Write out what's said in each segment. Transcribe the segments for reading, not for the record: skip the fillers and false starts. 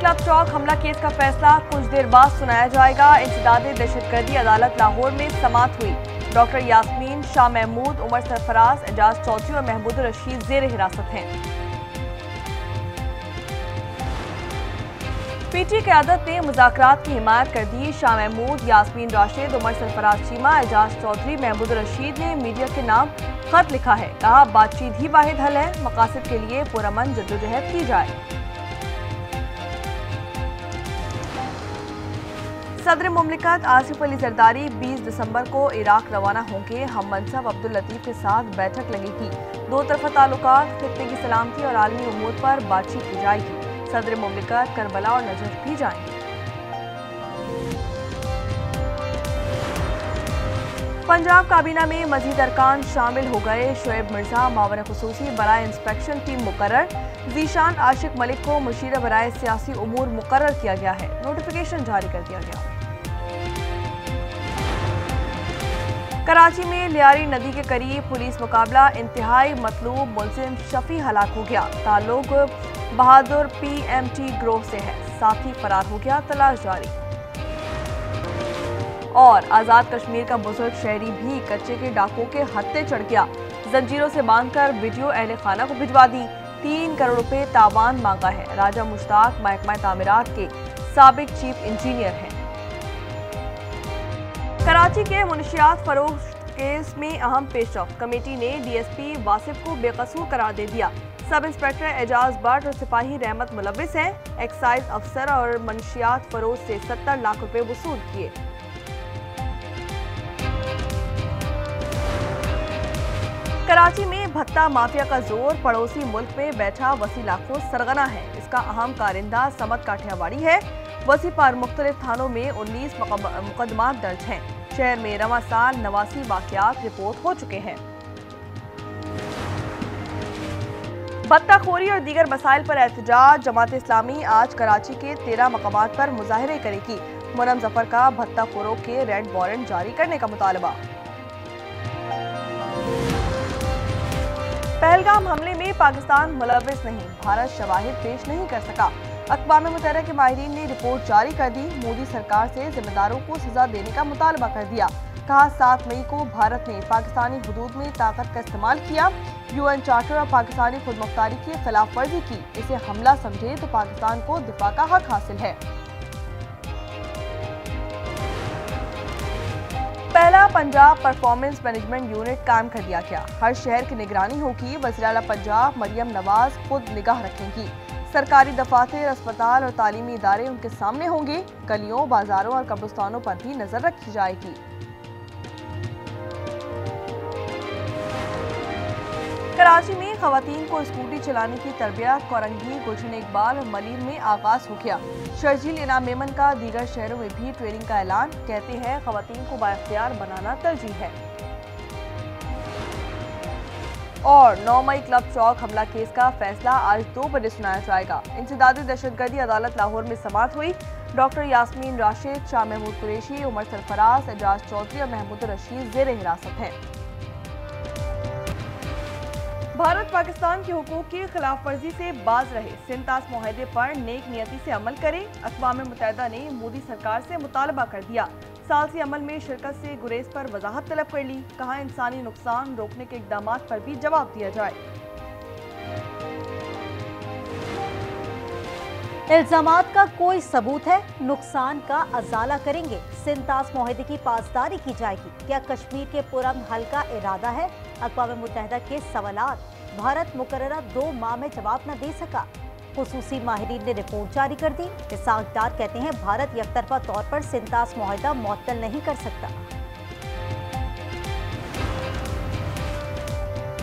Club चौक हमला case का फैसला कुछ देर बाद सुनाया जाएगा। इंसदादे दहशतगर्दी अदालत लाहौर में समाअत हुई। डॉक्टर यास्मीन, शाह महमूद, उमर सरफराज, एजाज चौधरी और महमूद रशीद जेर हिरासत हैं। पीटी क़यादत ने मुज़ाकरात की हिमायत कर दी। शाह महमूद, यास्मीन राशिद, उमर सरफराज चीमा, एजाज चौधरी, महमूद रशीद ने मीडिया के नाम खत लिखा है। कहा, बातचीत ही वाहिद हल है, मकासद के लिए पुरअमन जद्दोजहद की जाए। सदर मुमलिकत आसिफ अली जरदारी 20 दिसंबर को इराक रवाना होंगे। हम मनसब अब्दुल लतीफ के साथ बैठक लगेगी। दो तरफा ताल्लुकात, खित्ते की सलामती और आलमी उमूर पर बातचीत की जाएगी। सदर मुमलिकत करबला और नजफ भी जाएंगे। पंजाब काबीना में मजीद अरकान शामिल हो गए। शोएब मिर्जा मावर खुसूसी बराए इंस्पेक्शन टीम मुकर्रर। जीशान आशिक मलिक को मुशीर बराए सियासी उमूर मुकर्रर किया गया है। नोटिफिकेशन जारी कर दिया गया। कराची में लियारी नदी के करीब पुलिस मुकाबला, इंतहाई मतलूब मुलजिम शफी हलाक हो गया। ताल्लुक बहादुर PMT ग्रोह से है, साथी फरार हो गया, तलाश जारी। और आज़ाद कश्मीर का बुजुर्ग शहरी भी कच्चे के डाकुओं के हत्थे चढ़ गया। जंजीरों से बांधकर वीडियो अहले खाना को भिजवा दी। 3 करोड़ रुपए तावान मांगा है। राजा मुश्ताक महकमा तामीरात के साबिक चीफ इंजीनियर हैं। कराची के मुनशियात फरोख्त केस में अहम पेशरफ्त, कमेटी ने DSP वासिफ को बेकसूर करार दे दिया। सब इंस्पेक्टर एजाज बट और सिपाही रहमत मुलविस हैं। एक्साइज अफसर और मुनशियात फरोख से 70 लाख रुपए वसूल किए। कराची में भत्ता माफिया का जोर, पड़ोसी मुल्क में बैठा वसी लाखों सरगना है। इसका अहम कारिंदा समत काठियावाड़ी है। वसी पर मुख्तलिफ थानों में 19 मुकदमात दर्ज हैं। शहर में रवा साल 89 वाकयात रिपोर्ट हो चुके हैं। भत्ताखोरी और दीगर मसाइल पर एहतजाज, जमात इस्लामी आज कराची के 13 मकामात पर मुजाहरे करेगी। मुनम जफर का भत्ताखोरों के रेड वारंट जारी करने का मुतालबा। पहलगाम हमले में पाकिस्तान मुलविस नहीं, भारत शवाहिद पेश नहीं कर सका। अक़वाम मुत्तहिदा के माहिरीन ने रिपोर्ट जारी कर दी। मोदी सरकार से जिम्मेदारों को सजा देने का मुतालबा कर दिया। कहा, 7 मई को भारत ने पाकिस्तानी हुदूद में ताकत का इस्तेमाल किया। UN चार्टर और पाकिस्तानी खुदमुख्तारी की खिलाफ वर्जी की। इसे हमला समझे तो पाकिस्तान को दिफा का हक हासिल है। पहला पंजाब परफॉर्मेंस मैनेजमेंट यूनिट कायम कर दिया गया। हर शहर की निगरानी होगी। वज़ीर आला पंजाब मरियम नवाज खुद निगाह रखेंगी। सरकारी दफातर, अस्पताल और तालीमी इदारे उनके सामने होंगे। गलियों, बाजारों और कब्रिस्तानों पर भी नजर रखी जाएगी। कराची में खवातीन को स्कूटी चलाने की तरबियत, कोरंगी, गुलशन इकबाल और मलीर में आगाज हो गया। शर्जील इनाम मेमन का दीगर शहरों में भी ट्रेनिंग का ऐलान। कहते हैं, खवातीन को बाइख्तियार बनाना तरजीह है। और 9 मई क्लब चौक हमला केस का फैसला आज 2 बजे सुनाया जाएगा। इंसदादी दहशतगर्दी अदालत लाहौर में समाअत हुई। डॉक्टर यास्मीन राशिद, शाह महमूद कुरैशी, उमर सरफराज, एजाज चौधरी और महमूद रशीद जेर हिरासत हैं। भारत पाकिस्तान के हुकूक की खिलाफ वर्जी से बाज रहे। सिंतास मुआहदे पर नेक नियति से अमल करे। अक़वाम मुत्तहिदा ने मोदी सरकार से मुतालबा कर दिया। सालसी अमल में शिरकत से गुरेज पर वजाहत तलब कर ली। कहा, इंसानी नुकसान रोकने के इक़दामात पर भी जवाब दिया जाए। इल्जामात का कोई सबूत है, नुकसान का अजाला करेंगे। सिंतास मुआहदे की पासदारी की जाएगी। क्या कश्मीर के पुरअमन हल का इरादा है? अक़वाम मुत्तहिदा के सवालात, भारत मुकर्ररा 2 माह में जवाब न दे सका। खुसूसी माहिरीन ने रिपोर्ट जारी कर दी। इसाक़दार कहते हैं, भारत यकतरफा तौर पर सिंतास मुआहदा मुअत्तल नहीं कर सकता।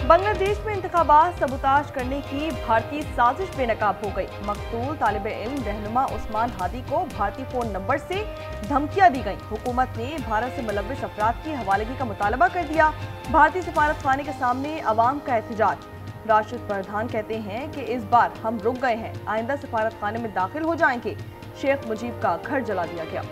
बांग्लादेश में इंतखाबात सबूताज करने की भारतीय साजिश बेनकाब हो गई। मकतूल तालिब इल्म रहनुमा उस्मान हादी को भारतीय फ़ोन नंबर से धमकियां दी गई। हुकूमत ने भारत से मुलव्विस अफराद की हवालगी का मुतालबा कर दिया। भारतीय सफारत खाने के सामने अवाम का एहतजाज। राशिद प्रधान कहते हैं कि इस बार हम रुक गए हैं, आइंदा सफारत खाने में दाखिल हो जाएंगे। शेख मुजीब का घर जला दिया गया।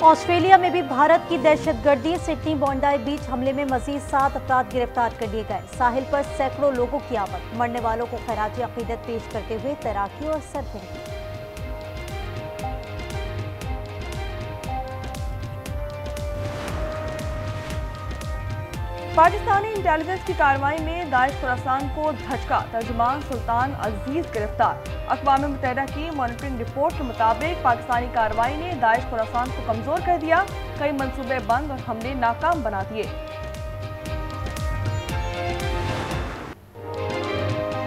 ऑस्ट्रेलिया में भी भारत की दहशतगर्दी। सिडनी बोंडाई बीच हमले में मजीद 7 अफराद गिरफ्तार कर लिए गए। साहिल पर सैकड़ों लोगों की आमद। मरने वालों को खराज अकीदत पेश करते हुए तैराकी और सरफिंग। पाकिस्तानी इंटेलिजेंस की कार्रवाई में दाइश खुरासान को धचका। तर्जुमान सुल्तान अजीज गिरफ्तार। अक़वाम मुत्तहिदा की मॉनिटरिंग रिपोर्ट के मुताबिक पाकिस्तानी कार्रवाई ने दाइश खुरासान को कमजोर कर दिया। कई मंसूबे बंद और हमले नाकाम बना दिए।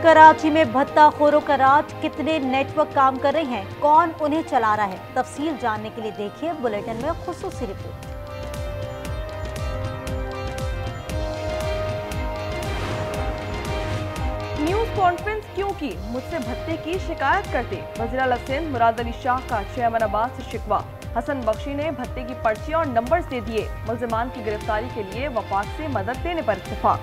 कराची में भत्ताखोरों का राज। कितने नेटवर्क काम कर रहे हैं, कौन उन्हें चला रहा है, तफसील जानने के लिए देखिए बुलेटिन में खुसूसी रिपोर्ट। न्यूज कॉन्फ्रेंस क्यों की, मुझसे भत्ते की शिकायत करते। वज़ीर आला सिंध मुराद अली शाह का चेयरमैन से शिकवा। हसन बख्शी ने भत्ते की पर्ची और नंबर दे दिए। मुल्जिमान की गिरफ्तारी के लिए वफाक से मदद लेने पर इत्तेफाक।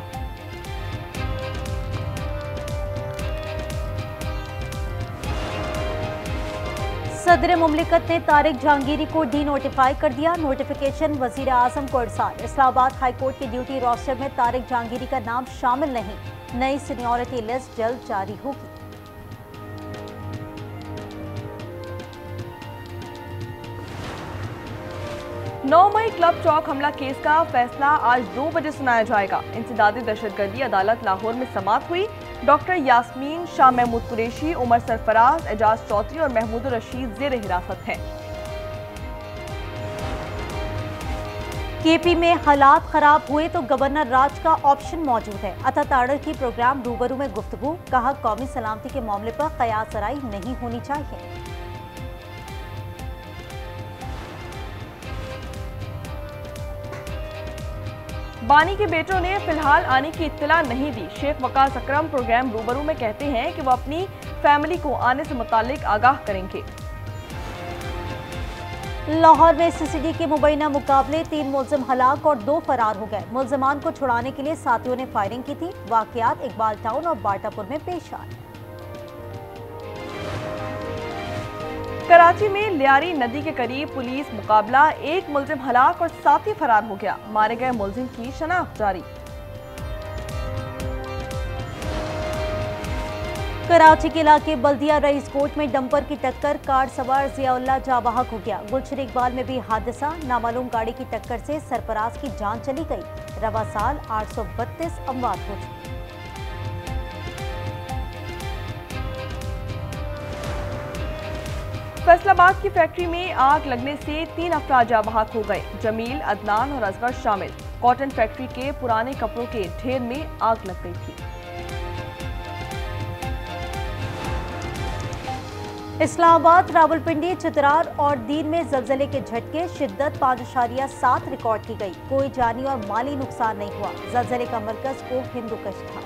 सदर मुमलिकत ने तारिक जहांगीरी को डी नोटिफाई कर दिया। नोटिफिकेशन वजीर आजम को इरसाल। इस्लामाबाद हाई कोर्ट के ड्यूटी रोस्टर में तारिक जहांगीरी का नाम शामिल नहीं। नई सीनियरिटी लिस्ट जल्द जारी होगी। नौ मई क्लब चौक हमला केस का फैसला आज 2 बजे सुनाया जाएगा। इंसदादी दहशतगर्दी अदालत लाहौर में समाअत हुई। डॉक्टर यास्मीन, शाह महमूद कुरैशी, उमर सरफराज, एजाज चौधरी और महमूद रशीद जेर हिरासत हैं। केपी में हालात खराब हुए तो गवर्नर राज का ऑप्शन मौजूद है। अता ताड़र की प्रोग्राम रूबरू में गुफ्तगू। कहा, कौमी सलामती के मामले पर कयास आराई नहीं होनी चाहिए। बानी के बेटों ने फिलहाल आने की इत्तला नहीं दी। शेख वकास अकरम प्रोग्राम रूबरू में कहते हैं कि वो अपनी फैमिली को आने से मुतालिक आगाह करेंगे। लाहौर में सीसीडी के मुबैना मुकाबले 3 मुल्जिम हलाक और 2 फरार हो गए। मुल्जिमान को छुड़ाने के लिए साथियों ने फायरिंग की थी। वाकयात इकबाल टाउन और बाटापुर में पेश आए। कराची में लियारी नदी के करीब पुलिस मुकाबला। 1 मुल्जिम हलाक और साथी फरार हो गया। मारे गए मुल्जिम की शनाख्त जारी। कराची के इलाके बल्दिया रईस कोट में डंपर की टक्कर। कार सवार जियाउल्लाह जाँ बहक हो गया। गुलशन इकबाल में भी हादसा। नामालूम गाड़ी की टक्कर से सरफराज की जान चली गई। रवा साल 832 अमवात हो चुकी। फैसलाबाद की फैक्ट्री में आग लगने से 3 अफराद जाँ बहक हो गए। जमील, अदनान और असगर शामिल। कॉटन फैक्ट्री के पुराने कपड़ों के ढेर में आग लग गई थी। इस्लामाबाद, रावलपिंडी, चित्रार और दीन में जलजले के झटके। शिद्दत 5.7 रिकॉर्ड की गई। कोई जानी और माली नुकसान नहीं हुआ। जलजले का मरकज को हिंदुकश था।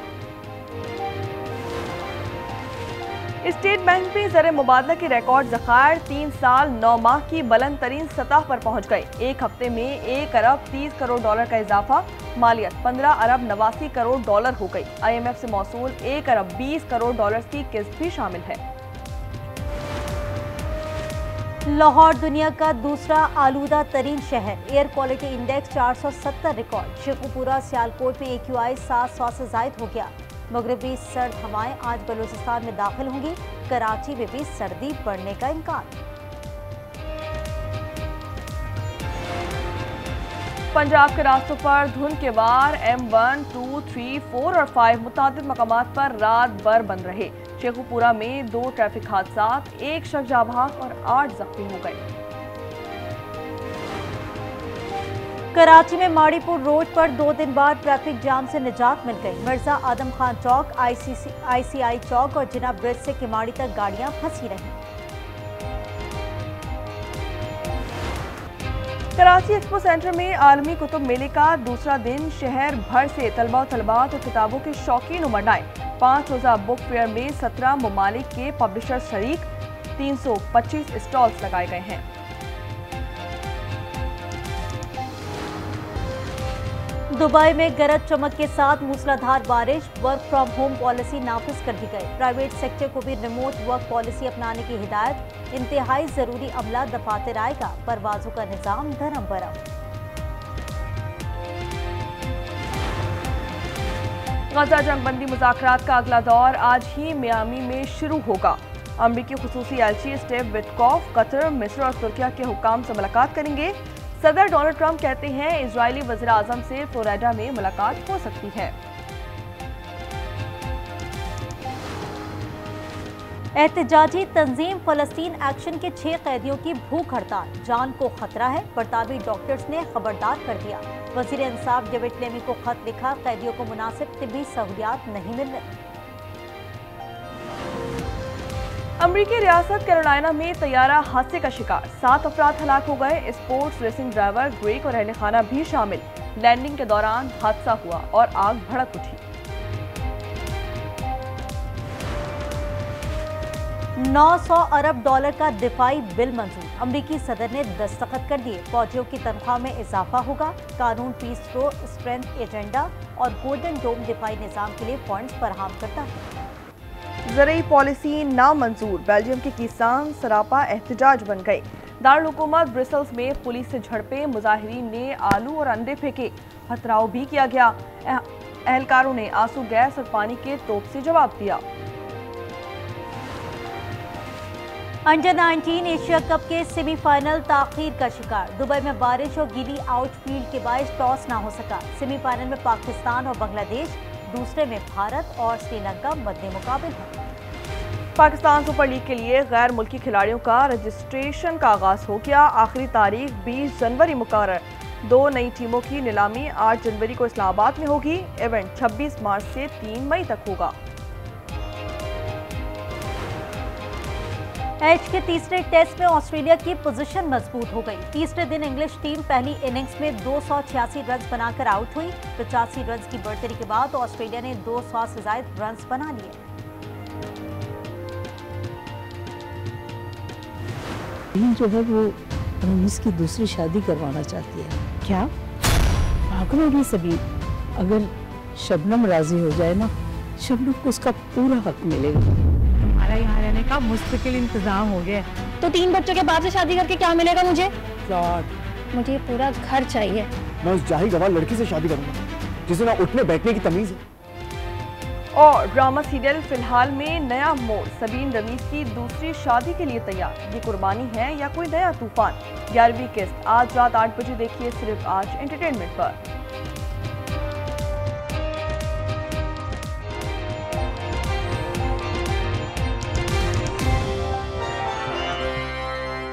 स्टेट बैंक में ज़र मुबादला के रिकॉर्ड ज़खायर 3 साल 9 माह की बुलंद तरीन सतह पर पहुंच गए। एक हफ्ते में 1 अरब 30 करोड़ डॉलर का इजाफा। मालियत 15 अरब 89 करोड़ डॉलर हो गई। IMF से मौसूल 1 अरब 20 करोड़ डॉलर की किस्त भी शामिल है। लाहौर दुनिया का दूसरा आलूदा तरीन शहर। Air quality index 470 record. Sheikhupura, Sialkot में AQI 700 से जायद हो गया। मगरबी सर्द हवाएं आज बलूचिस्तान में दाखिल होंगी। कराची में भी सर्दी बढ़ने का इम्कान। पंजाब के रास्तों पर धुंध के वार। M1, 2, 3, 4 और 5 मुतादिद मकामात पर रात भर बंद रहे। शेखुपुरा में 2 ट्रैफिक हादसात, 1 शख्स जाँ बहक और 8 जख्मी हो गए। कराची में माड़ीपुर रोड पर 2 दिन बाद ट्रैफिक जाम से निजात मिल गई। मिर्जा आदम खान चौक, ICI चौक और जिना ब्रिज से किमाड़ी तक गाड़ियां फंसी रहीं। कराची एक्सपो सेंटर में आलमी कुतुब मेले का दूसरा दिन। शहर भर से तलबा और तलबात और किताबों के शौकीन उमड़ आए। 5 रोजा बुक फेयर में 17 ममालिक के पब्लिशर शरीक। 325 स्टॉल्स लगाए गए हैं। दुबई में गरज चमक के साथ मूसलाधार बारिश, वर्क फ्रॉम होम पॉलिसी नाफिज कर दी गई। प्राइवेट सेक्टर को भी रिमोट वर्क पॉलिसी अपनाने की हिदायत। इंतहाई जरूरी अमला दफातर आएगा, परवाजों का निजाम धर्म भरम। गजा जंगबंदी मुज़ाकरात का अगला दौर आज ही मियामी में शुरू होगा। अमरीकी खुसूसी एलची स्टीव विटकॉफ कतर, मिस्र और तुर्किया के हुक्काम से मुलाकात करेंगे। सदर डोनाल्ड ट्रंप कहते हैं इजरायली वज़ीर आज़म से फ्लोरिडा में मुलाकात हो सकती है। एहतजाजी तंजीम फलस्तीन एक्शन के 6 कैदियों की भूख हड़ताल, जान को खतरा है, बरतानवी डॉक्टर्स ने खबरदार कर दिया। वज़ीर इंसाफ डेविड लेमी को खत लिखा, कैदियों को मुनासिब तिब्बी सहूलियात नहीं मिल रही। अमरीकी रियासत कैरोलिना में तैयारा हादसे का शिकार, 7 अफराद हलाक हो गए। स्पोर्ट्स रेसिंग ड्राइवर, ग्रेक और अहल खाना भी शामिल। लैंडिंग के दौरान हादसा हुआ और आग भड़क उठी। 900 अरब डॉलर का दिफाई बिल मंजूर, अमरीकी सदर ने दस्तखत कर दिए। फौजियों की तनख्वाह में इजाफा होगा। कानून पीस रो स्ट्रेंथ एजेंडा और गोल्डन डोम दिफाई निजाम के लिए फंड्स फराहम करता है। ज़रूरी पॉलिसी नामंजूर, बेल्जियम के किसान सरापा एहतजाज बन गए। दारुल हुकूमत ब्रसेल्स में पुलिस से झड़पे, मुजाहिरीन ने आलू और अंडे फेंके, पथराव भी किया गया। एहलकारों ने आंसू गैस और पानी के तोप से जवाब दिया। अंडर 19 एशिया कप के सेमीफाइनल ताखीर का शिकार, दुबई में बारिश और गीली आउटफील्ड के बायस टॉस ना हो सका। सेमीफाइनल में पाकिस्तान और बांग्लादेश, दूसरे में भारत और श्रीलंका मद्दे मुकाबिल है। पाकिस्तान सुपर लीग के लिए गैर मुल्की खिलाड़ियों का रजिस्ट्रेशन का आगाज हो गया। आखिरी तारीख 20 जनवरी मुकर्रर। 2 नई टीमों की नीलामी 8 जनवरी को इस्लामाबाद में होगी। इवेंट 26 मार्च से 3 मई तक होगा। एच के तीसरे टेस्ट में ऑस्ट्रेलिया की पोजीशन मजबूत हो गई। तीसरे दिन इंग्लिश टीम पहली इनिंग्स में 286 रन बनाकर आउट हुई। 85 रन की बढ़तरी के बाद ऑस्ट्रेलिया ने 200 से ज्यादा रन बना लिए। टीम जो है वो रमीज की दूसरी शादी करवाना चाहती है। क्या पागल होगी सभी? अगर शबनम राजी हो जाए ना, शबनम को उसका पूरा हक मिलेगा। हमारा यहाँ रहने का मुस्तकिल इंतजाम हो गया। तो 3 बच्चों के बाप से शादी करके क्या मिलेगा मुझे? फ्लॉट। मुझे पूरा घर चाहिए। मैं उस जाहिल गवार लड़की से शादी करूंगा जिसे ना उठने बैठने की तमीज है। और ड्रामा सीरियल फिलहाल में नया मोड़, सबीन रमीज की दूसरी शादी के लिए तैयार। ये कुर्बानी है या कोई नया तूफान? 11वीं किस्त आज रात 8 बजे देखिए सिर्फ आज एंटरटेनमेंट पर।